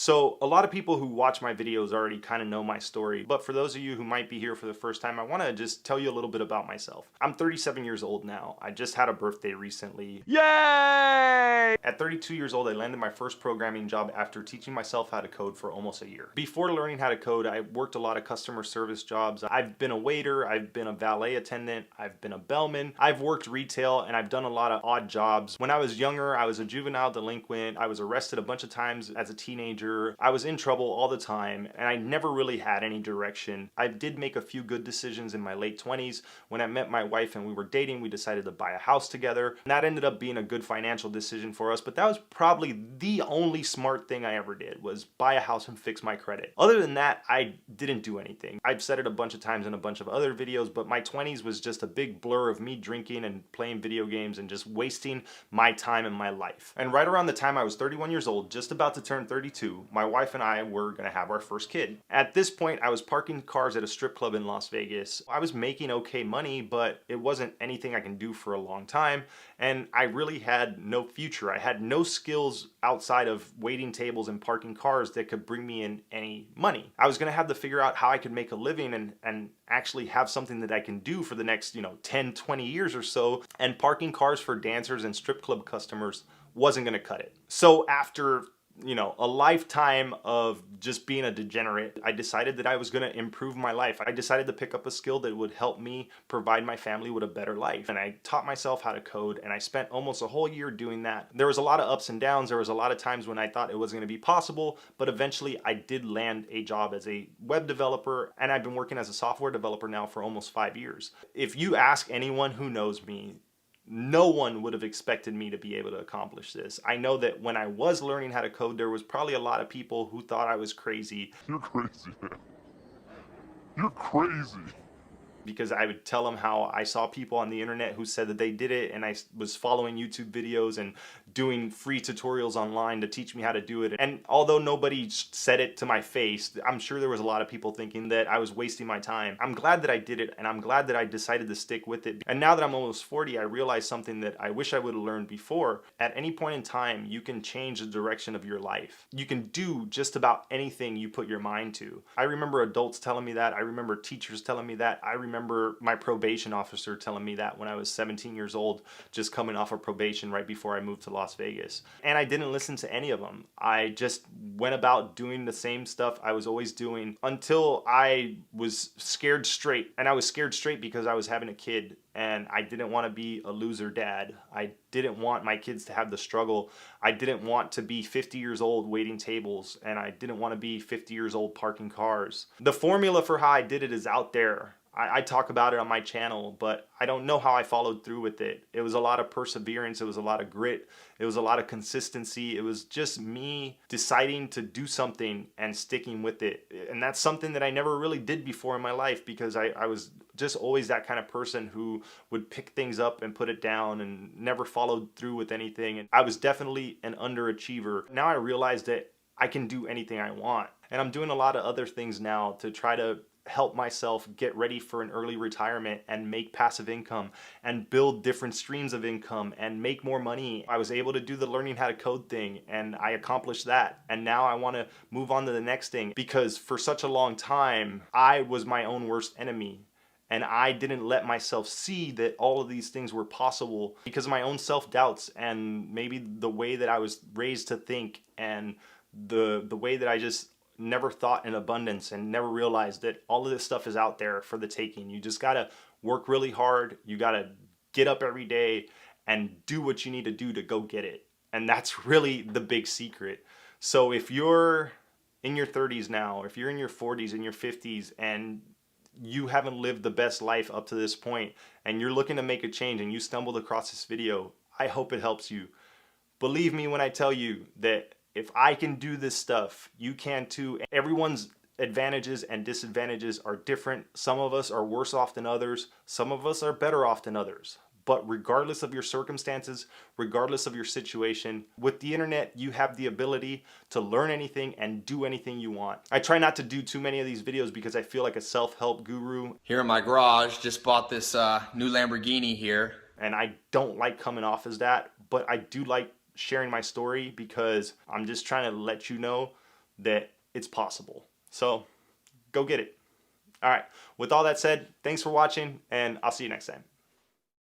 So a lot of people who watch my videos already kind of know my story, but for those of you who might be here for the first time, I want to just tell you a little bit about myself. I'm 37 years old now. I just had a birthday recently. Yay! At 32 years old, I landed my first programming job after teaching myself how to code for almost a year. Before learning how to code, I worked a lot of customer service jobs. I've been a waiter, I've been a valet attendant, I've been a bellman, I've worked retail, and I've done a lot of odd jobs. When I was younger, I was a juvenile delinquent. I was arrested a bunch of times as a teenager. I was in trouble all the time, and I never really had any direction. I did make a few good decisions in my late 20s. When I met my wife and we were dating, we decided to buy a house together. And that ended up being a good financial decision for us, but that was probably the only smart thing I ever did, was buy a house and fix my credit. Other than that, I didn't do anything. I've said it a bunch of times in a bunch of other videos, but my 20s was just a big blur of me drinking and playing video games and just wasting my time and my life. And right around the time I was 31 years old, just about to turn 32, my wife and I were gonna have our first kid. At this point, I was parking cars at a strip club in Las Vegas. I was making okay money, but it wasn't anything I can do for a long time, and I really had no future. I had no skills outside of waiting tables and parking cars that could bring me in any money. I was gonna have to figure out how I could make a living and actually have something that I can do for the next, 10, 20 years or so, and parking cars for dancers and strip club customers wasn't gonna cut it. So after a lifetime of just being a degenerate, I decided that I was gonna improve my life. I decided to pick up a skill that would help me provide my family with a better life. And I taught myself how to code, and I spent almost a whole year doing that. There was a lot of ups and downs. There was a lot of times when I thought it wasn't gonna be possible, but eventually I did land a job as a web developer, and I've been working as a software developer now for almost 5 years. If you ask anyone who knows me, no one would have expected me to be able to accomplish this. I know that when I was learning how to code, there was probably a lot of people who thought I was crazy. You're crazy, man. You're crazy. Because I would tell them how I saw people on the internet who said that they did it, and I was following YouTube videos and doing free tutorials online to teach me how to do it. And although nobody said it to my face, I'm sure there was a lot of people thinking that I was wasting my time. I'm glad that I did it, and I'm glad that I decided to stick with it. And now that I'm almost 40, I realized something that I wish I would have learned before. At any point in time, you can change the direction of your life. You can do just about anything you put your mind to. I remember adults telling me that. I remember teachers telling me that. I remember my probation officer telling me that when I was 17 years old, just coming off of probation right before I moved to Las Vegas. And I didn't listen to any of them. I just went about doing the same stuff I was always doing until I was scared straight. And I was scared straight because I was having a kid, and I didn't want to be a loser dad. I didn't want my kids to have the struggle. I didn't want to be 50 years old waiting tables, and I didn't want to be 50 years old parking cars. The formula for how I did it is out there. I talk about it on my channel, but I don't know how I followed through with it. It was a lot of perseverance. It was a lot of grit. It was a lot of consistency. It was just me deciding to do something and sticking with it. And that's something that I never really did before in my life, because I was just always that kind of person who would pick things up and put it down and never followed through with anything. And I was definitely an underachiever. Now I realize that I can do anything I want. And I'm doing a lot of other things now to try to help myself get ready for an early retirement and make passive income and build different streams of income and make more money. I was able to do the learning how to code thing, and I accomplished that. And now I want to move on to the next thing, because for such a long time, I was my own worst enemy. And I didn't let myself see that all of these things were possible because of my own self-doubts and maybe the way that I was raised to think, and the way that I just never thought in abundance and never realized that all of this stuff is out there for the taking. You just gotta work really hard. You gotta get up every day and do what you need to do to go get it. And that's really the big secret. So if you're in your 30s now, if you're in your 40s and your 50s, and you haven't lived the best life up to this point, and you're looking to make a change, and you stumbled across this video, I hope it helps you. Believe me when I tell you that if I can do this stuff, you can too. Everyone's advantages and disadvantages are different. Some of us are worse off than others. Some of us are better off than others. But regardless of your circumstances, regardless of your situation, with the internet, you have the ability to learn anything and do anything you want. I try not to do too many of these videos because I feel like a self-help guru. Here in my garage, just bought this new Lamborghini here. And I don't like coming off as that, but I do like sharing my story, because I'm just trying to let you know that it's possible. So go get it. All right. With all that said, thanks for watching, and I'll see you next time.